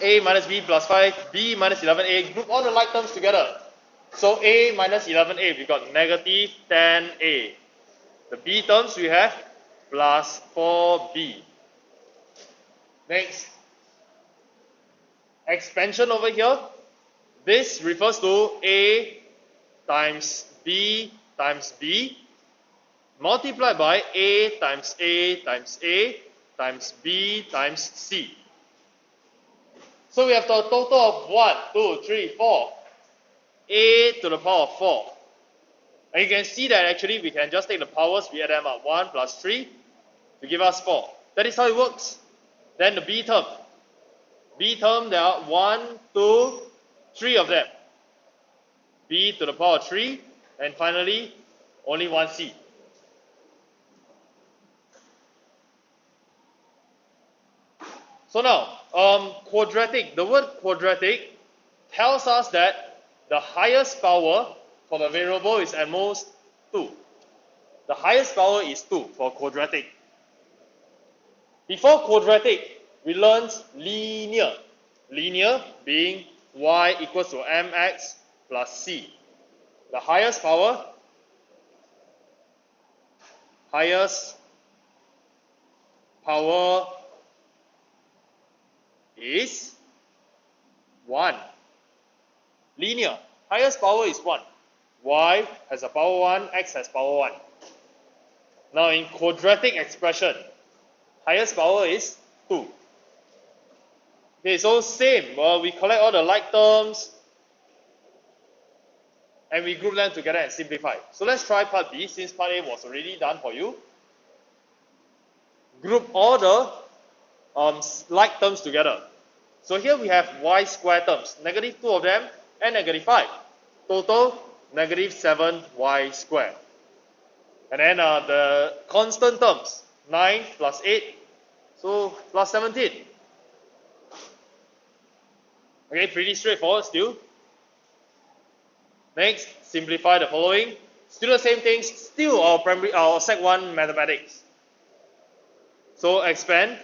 a minus b plus 5, b minus 11a, group all the like terms together. So a minus 11a, we got negative 10a. The b terms we have plus 4b. Next, expansion over here. This refers to a times b multiplied by a times a times a times b times c. So we have the total of 1, 2, 3, 4, a to the power of 4. And you can see that actually we can just take the powers, we add them up, 1 plus 3 to give us 4. That is how it works. Then the b term. B term, there are 1, 2, 3 of them. B to the power of 3, and finally, only one C. So now, quadratic, the word quadratic tells us that the highest power for the variable is at most 2. The highest power is 2 for quadratic. Before quadratic, we learned linear. Linear being y equals to mx plus c. The highest power is 1. Linear. Highest power is 1. Y has a power 1, x has power 1. Now in quadratic expression, highest power is 2. Okay, so same. We collect all the like terms and we group them together and simplify. So let's try part B, since part A was already done for you. Group all the like terms together. So here we have y square terms, negative 2 of them and negative 5. Total, negative 7y squared. And then the constant terms, 9 plus 8, so plus 17. Okay, pretty straightforward still. Next, simplify the following. Still the same things, still our Sec 1 mathematics. So expand.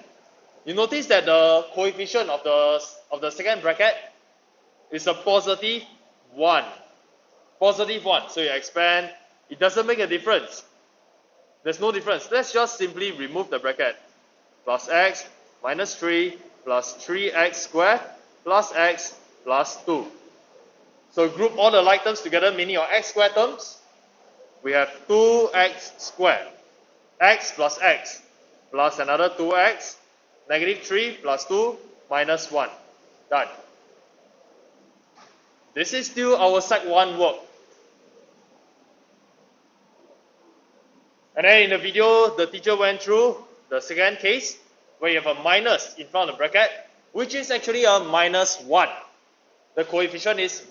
You notice that the coefficient of the second bracket is a positive 1. Positive 1. So you expand. It doesn't make a difference. There's no difference. Let's just simply remove the bracket. Plus x minus 3 plus 3x squared plus x plus 2. So group all the like terms together, meaning your x squared terms. We have 2x squared. X plus x plus another 2x. Negative 3 plus 2 minus 1. Done. This is still our Sec 1 work. And then in the video, the teacher went through the second case where you have a minus in front of the bracket, which is actually a minus 1. The coefficient is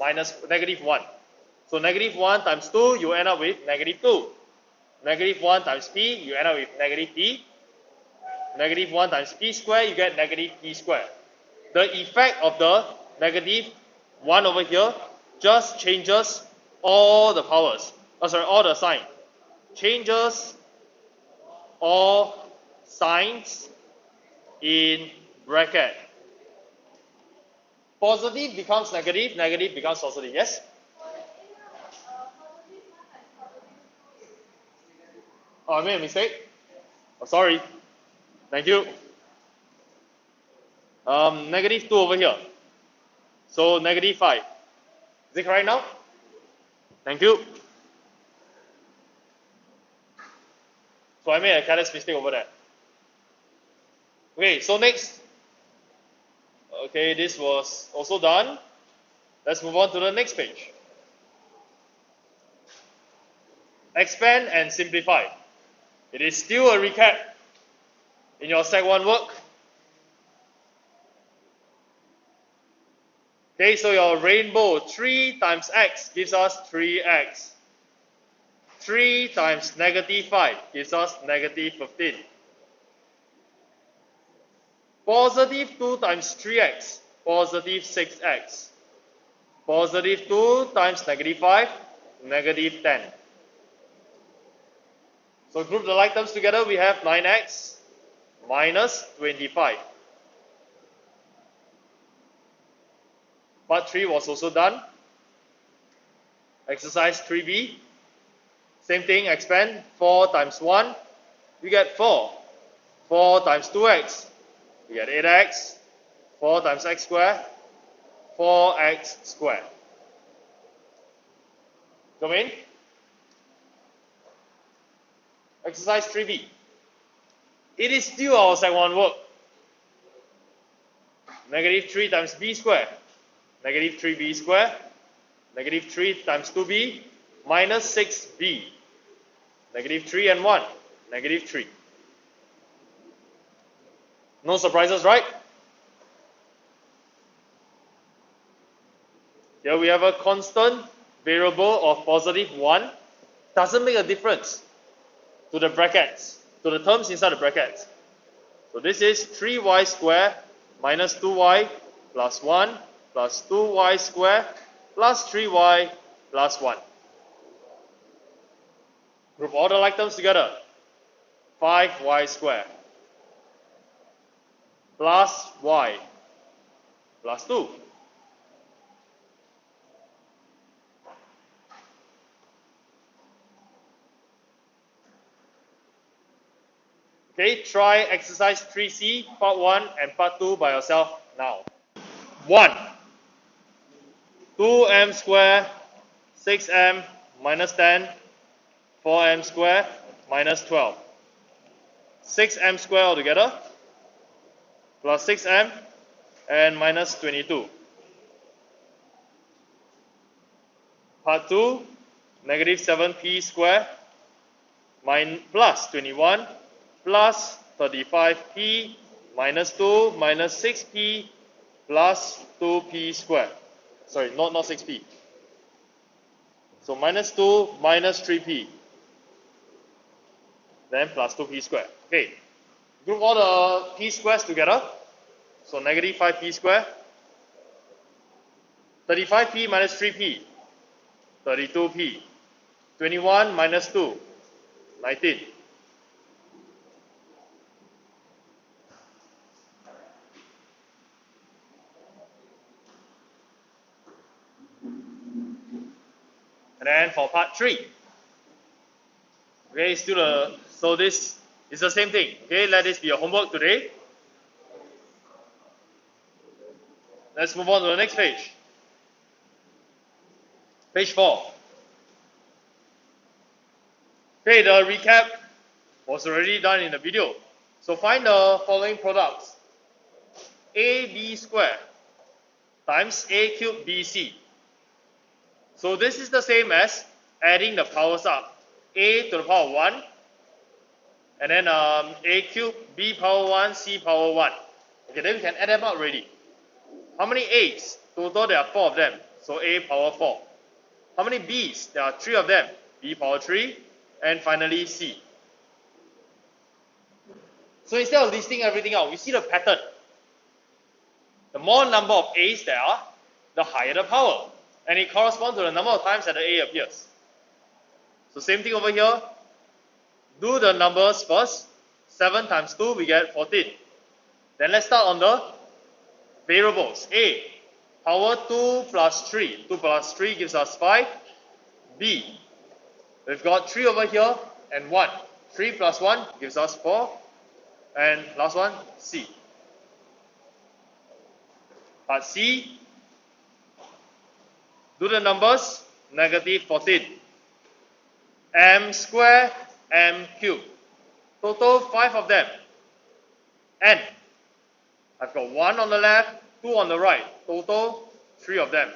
negative 1. So negative 1 times 2, you end up with negative 2. Negative 1 times p, you end up with negative p. Negative 1 times p squared, you get negative p squared. The effect of the negative 1 over here just changes all the powers. All the sign. Changes all signs in bracket. Positive becomes negative, negative becomes positive. Yes? Oh, I made a mistake. Oh, sorry. Thank you. Negative 2 over here. So negative 5. Is it correct now? Thank you. So I made a careless mistake over there. Okay, so next. Okay, this was also done. Let's move on to the next page. Expand and simplify. It is still a recap in your Sec 1 work. Okay, so your rainbow, 3 times x gives us 3x. 3 times negative 5 gives us negative 15. Positive 2 times 3x, positive 6x. Positive 2 times negative 5, negative 10. So group the like terms together, we have 9x minus 25. Part 3 was also done. Exercise 3b. Same thing, expand. 4 times 1, we get 4. 4 times 2x, we get 8x. 4 times x squared, 4x squared. Come in. Exercise 3b. It is still our sec 1 work. Negative 3 times b squared, negative 3b squared, negative 3 times 2b, minus 6b. Negative 3 and 1, negative 3. No surprises, right? Here we have a constant variable of positive 1. Doesn't make a difference to the brackets, to the terms inside the brackets. So this is 3y squared minus 2y plus 1 plus 2y squared plus 3y plus 1. Group all the like terms together. 5y squared plus y plus 2. Okay, try exercise 3c, part 1 and part 2 by yourself now. 1. 2m squared, 6m minus 10, 4m squared minus 12. 6m squared altogether, plus 6m and minus 22. Part 2, negative 7p squared plus 21 plus 35p minus 2 minus 6p plus 2p squared. Sorry, not 6p. So minus 2 minus 3p. Then plus 2p squared. Okay. Group all the p squares together. So negative 5p squared. 35p minus 3p. 32p. 21 minus 2. 19. And then for part 3. Okay, so this is the same thing. Okay, let this be your homework today. Let's move on to the next page. Page 4. Okay, the recap was already done in the video. So find the following products. AB squared times A cubed BC. So this is the same as adding the powers up. A to the power 1, and then A cubed, B power 1, C power 1. Okay, then we can add them up already. How many A's? Total there are 4 of them, so A power 4. How many B's? There are 3 of them, B power 3, and finally C. So instead of listing everything out, we see the pattern. The more number of A's there are, the higher the power. And it corresponds to the number of times that the A appears. So same thing over here. Do the numbers first. 7 times 2, we get 14. Then let's start on the variables. A, power 2 plus 3. 2 plus 3 gives us 5. B, we've got 3 over here and 1. 3 plus 1 gives us 4. And last one, C. Part C, do the numbers, negative 14. M squared, M cubed. Total 5 of them. N, I've got 1 on the left, 2 on the right. Total 3 of them.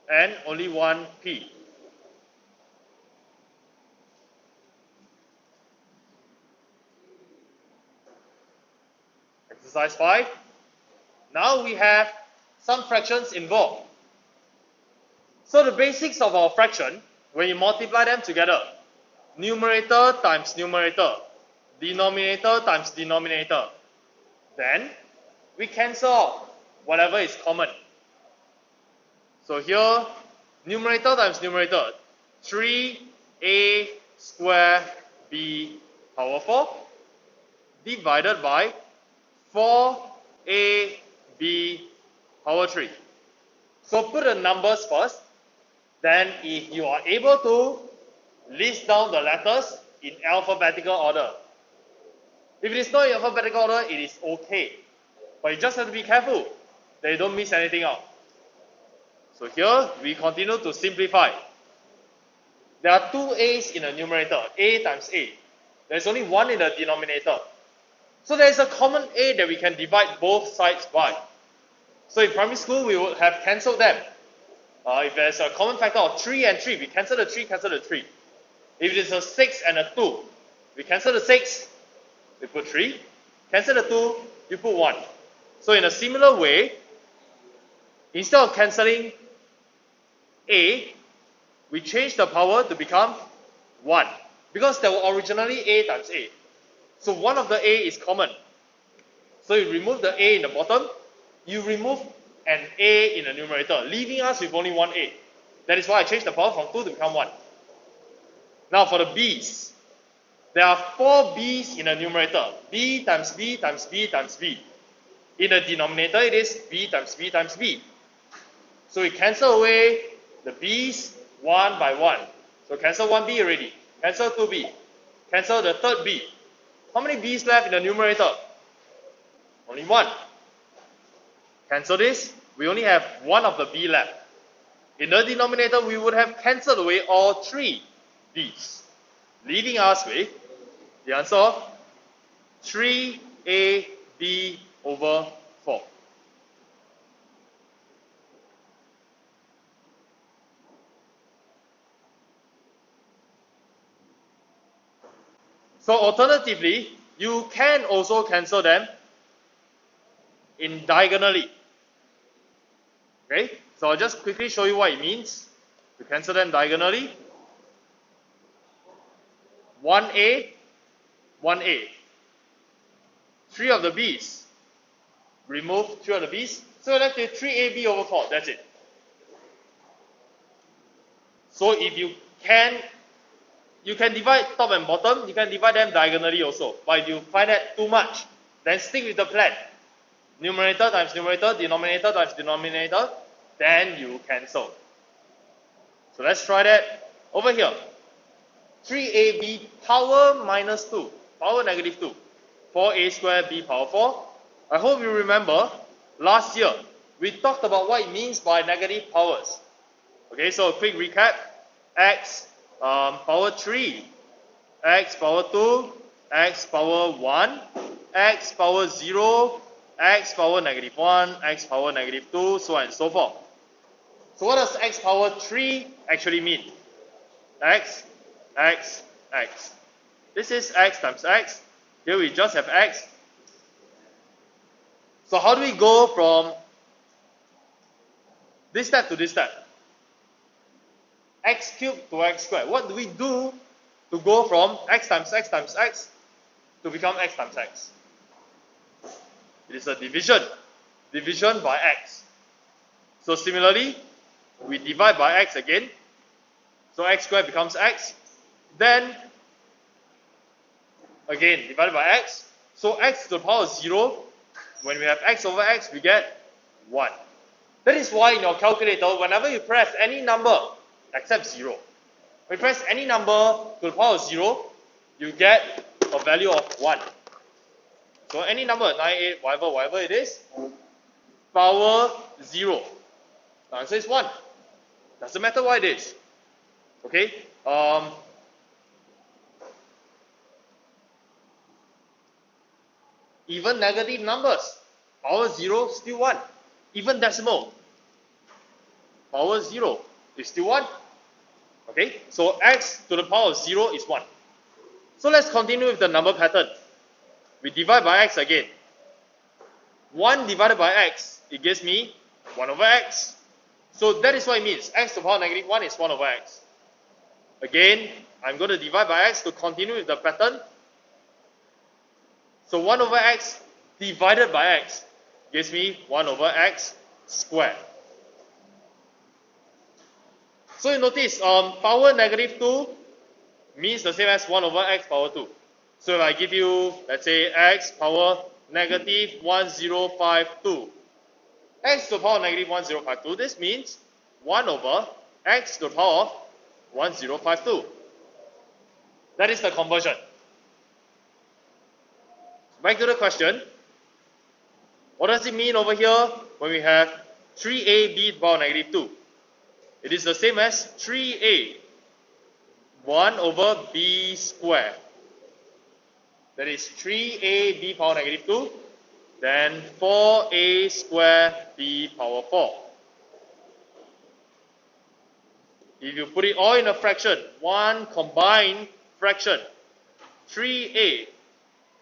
And only 1 P. Exercise 5. Now we have some fractions involved. So the basics of our fraction, when you multiply them together, numerator times numerator, denominator times denominator, then we cancel out whatever is common. So here, numerator times numerator, 3a squared b power 4 divided by 4ab power 3. So put the numbers first. Then if you are able to list down the letters in alphabetical order. If it is not in alphabetical order, it is okay. But you just have to be careful that you don't miss anything out. So here we continue to simplify. There are two a's in the numerator, a times a. There's only one in the denominator. So there is a common a that we can divide both sides by. So in primary school, we would have cancelled them. If there's a common factor of 3 and 3, we cancel the 3, cancel the 3. If it is a 6 and a 2, we cancel the 6, we put 3. Cancel the 2, you put 1. So in a similar way, instead of cancelling a, we change the power to become 1. Because there were originally a times a. So one of the a is common. So you remove the a in the bottom, you remove an a in the numerator, leaving us with only one a. That is why I changed the power from 2 to become 1. Now for the b's, there are 4 b's in the numerator. B times b times b times b. In the denominator, it is b times b times b. So we cancel away the b's one by one. So cancel 1b already. Cancel 2b. Cancel the third b. How many b's left in the numerator? Only 1. Cancel this. We only have 1 of the b left. In the denominator, we would have cancelled away all 3 b's, leaving us with the answer of 3ab over 4. So alternatively, you can also cancel them in diagonally. Okay, so I'll just quickly show you what it means to cancel them diagonally. 1a, 1a. 3 of the b's. Remove 3 of the b's. So left with 3ab over 4. That's it. So if you can divide top and bottom. You can divide them diagonally also. But if you find that too much, then stick with the plan. Numerator times numerator, denominator times denominator, then you cancel. So let's try that over here. 3ab power minus 2, power negative 2. 4a squared b power 4. I hope you remember last year we talked about what it means by negative powers. Okay, so a quick recap. X power 3, x power 2, x power 1, x power 0, x power negative 1, x power negative 2, so on and so forth. So what does x power 3 actually mean? X, x, x. This is x times x. Here we just have x. So how do we go from this step to this step? X cubed to x squared. What do we do to go from x times x times x to become x times x? It is a division. Division by x. So similarly, we divide by x again. So x squared becomes x. Then, again, divided by x. So x to the power of 0, when we have x over x, we get 1. That is why in your calculator, whenever you press any number except 0, when you press any number to the power of 0, you get a value of 1. So any number, 9, 8, whatever it is, power 0. The answer is 1. Doesn't matter what it is. Okay? Even negative numbers, power 0, still 1. Even decimal, power 0 is still 1. Okay, so x to the power of 0 is 1. So let's continue with the number pattern. We divide by x again. 1 divided by x, it gives me 1 over x. So that is what it means. X to the power negative 1 is 1 over x. Again, I'm going to divide by x to continue with the pattern. So 1 over x divided by x gives me 1 over x squared. So you notice, power negative 2 means the same as 1 over x power 2. So if I give you, let's say, x power negative 1052, x to the power of negative 1052. This means 1 over x to the power of 1052. That is the conversion. Back to the question. What does it mean over here when we have 3ab to the power of negative 2? It is the same as 3a 1 over b squared. That is 3a b power negative 2, then 4a squared b power 4. If you put it all in a fraction, one combined fraction, 3a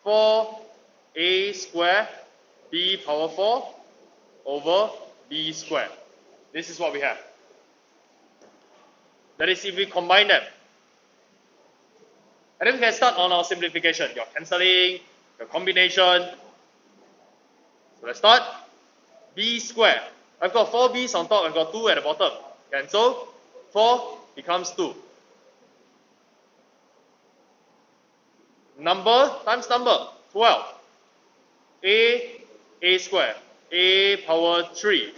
4a squared b power 4 over b squared. This is what we have. That is if we combine them. And then we can start on our simplification, your cancelling, your combination. So let's start. B squared. I've got 4b's on top, I've got 2 at the bottom. Cancel. 4 becomes 2. Number times number, 12. A squared. A power 3.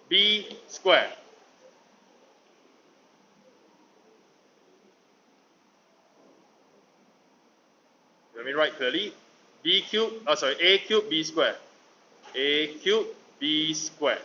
B squared. Let me write clearly. A cubed B squared. A cubed B squared.